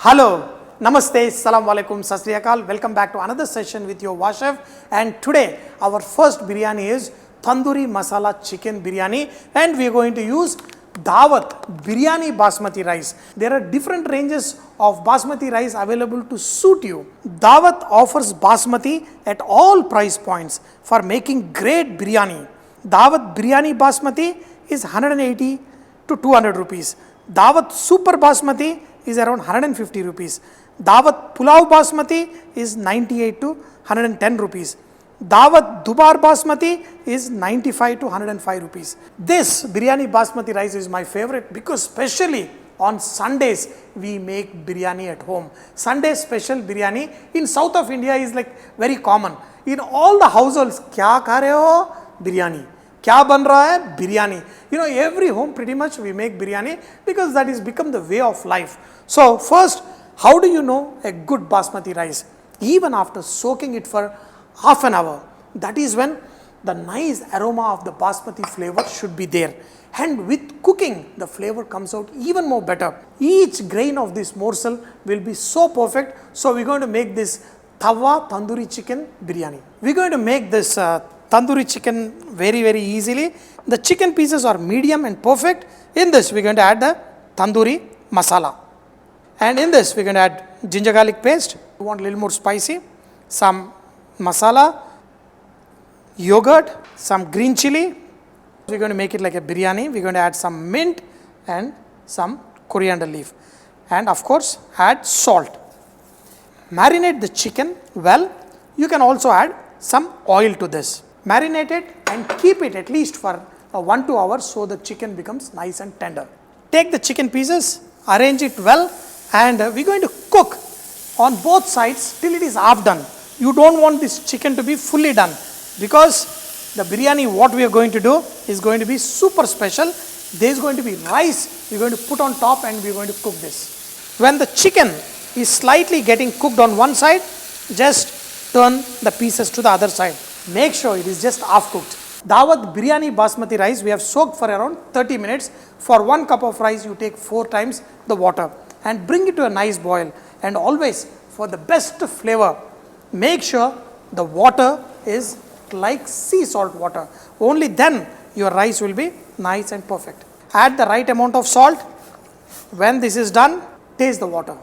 Hello, Namaste, Assalamu alaikum, Sat Sri Akal. Welcome back to another session with your Vahchef. And today our first biryani is Tandoori Masala Chicken Biryani, and we are going to use Dawat Biryani Basmati rice. There are different ranges of Basmati rice available to suit you. Dawat offers Basmati at all price points for making great biryani. Dawat Biryani Basmati is 180 to 200 rupees. Dawat Super Basmati is around 150 rupees. Dawat Pulao Basmati is 98 to 110 rupees. Dawat Dubar Basmati is 95 to 105 rupees. This biryani basmati rice is my favorite because especially on Sundays we make biryani at home. Sunday special biryani in south of India is like very common. In all the households, kya kha rahe ho? Biryani. Kya ban raha hai? Biryani. You know, every home pretty much we make biryani because that is become the way of life. So first, how do you know a good basmati rice? Even after soaking it for half an hour, that is when the nice aroma of the basmati flavor should be there. And with cooking, the flavor comes out even more better. Each grain of this morsel will be so perfect. So we're going to make this tawa tandoori chicken biryani. We're going to make this tandoori chicken very easily. The chicken pieces are medium and perfect. In this, we're going to add the tandoori masala. And in this, we're going to add ginger garlic paste. You want a little more spicy. Some masala, yogurt, some green chili. We're going to make it like a biryani. We're going to add some mint and some coriander leaf. And of course, add salt. Marinate the chicken well. You can also add some oil to this. Marinate it and keep it at least for 1 to 2 hours so the chicken becomes nice and tender. Take the chicken pieces, arrange it well, and we're going to cook on both sides till it is half done. You don't want this chicken to be fully done because the biryani what we are going to do is going to be super special. There is going to be rice we're going to put on top and we're going to cook this. When the chicken is slightly getting cooked on one side, just turn the pieces to the other side. Make sure it is just half cooked. Dawat Biryani Basmati rice we have soaked for around 30 minutes. For 1 cup of rice you take 4 times the water and bring it to a nice boil. And always for the best flavor, make sure the water is like sea salt water. Only then your rice will be nice and perfect. Add the right amount of salt. When this is done, taste the water.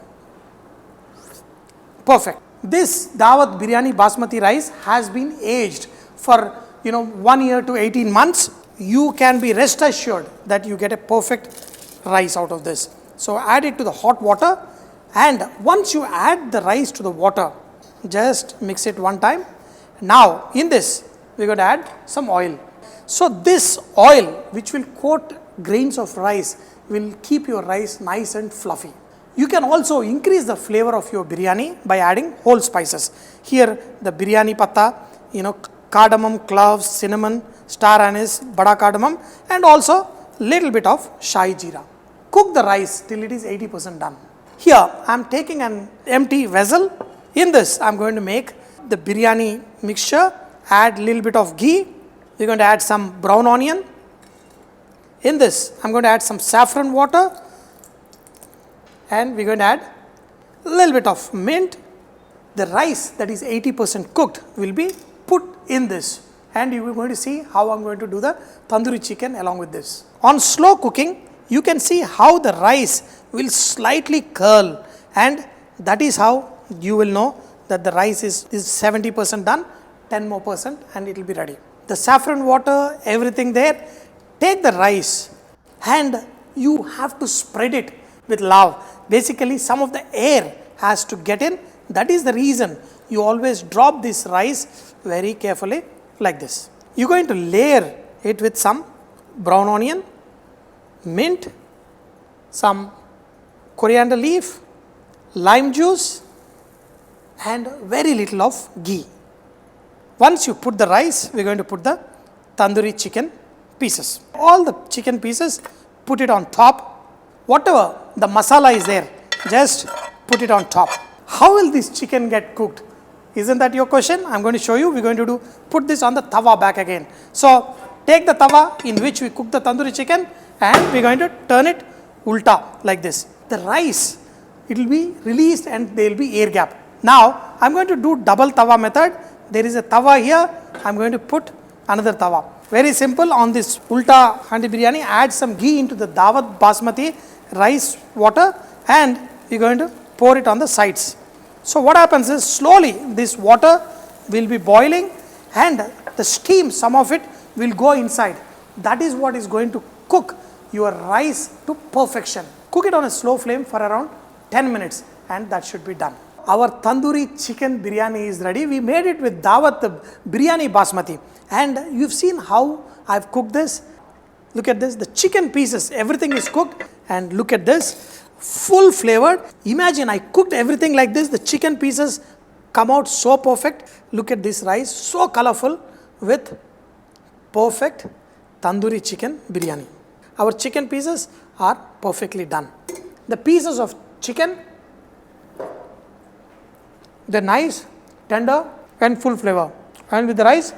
Perfect. This Dawat Biryani Basmati rice has been aged for 1 year to 18 months. You can be rest assured that you get a perfect rice out of this. So add it to the hot water, and once you add the rice to the water, just mix it one time. Now in this we're going to add some oil. So this oil which will coat grains of rice will keep your rice nice and fluffy. You can also increase the flavor of your biryani by adding whole spices. Here the biryani patta, cardamom, cloves, cinnamon, star anise, bada cardamom, and also little bit of shahi jeera. Cook the rice till it is 80% done. Here I am taking an empty vessel. In this I am going to make the biryani mixture. Add little bit of ghee. We are going to add some brown onion. In this I am going to add some saffron water. And we are going to add a little bit of mint. The rice that is 80% cooked will be put in this. And you are going to see how I am going to do the tandoori chicken along with this. On slow cooking, you can see how the rice will slightly curl, and that is how you will know that the rice is 70% done, 10 more percent, and it will be ready. The saffron water, everything there. Take the rice and you have to spread it with love. Basically, some of the air has to get in. That is the reason you always drop this rice very carefully like this. You are going to layer it with some brown onion, mint, some coriander leaf, lime juice, and very little of ghee. Once you put the rice, we are going to put the tandoori chicken pieces. All the chicken pieces, put it on top. Whatever the masala is there, just put it on top. How will this chicken get cooked? Isn't that your question? I'm going to show you. We're going to put this on the tawa back again. So take the tawa in which we cook the tandoori chicken and we're going to turn it ulta like this. The rice it will be released and there will be air gap. Now I am going to do double tawa method. There is a tawa here, I am going to put another tawa. Very simple. On this ulta handi biryani, add some ghee into the dawat basmati rice water and we are going to pour it on the sides. So what happens is slowly this water will be boiling and the steam, some of it will go inside. That is what is going to cook your rice to perfection. Cook it on a slow flame for around 10 minutes and that should be done. Our tandoori chicken biryani is ready. We made it with dawat biryani basmati and you've seen how I've cooked this. Look at this, the chicken pieces, everything is cooked and look at this, full flavored. Imagine I cooked everything like this, the chicken pieces come out so perfect. Look at this rice, so colorful with perfect tandoori chicken biryani. Our chicken pieces are perfectly done. The pieces of chicken, they're nice, tender and full flavor. And with the rice,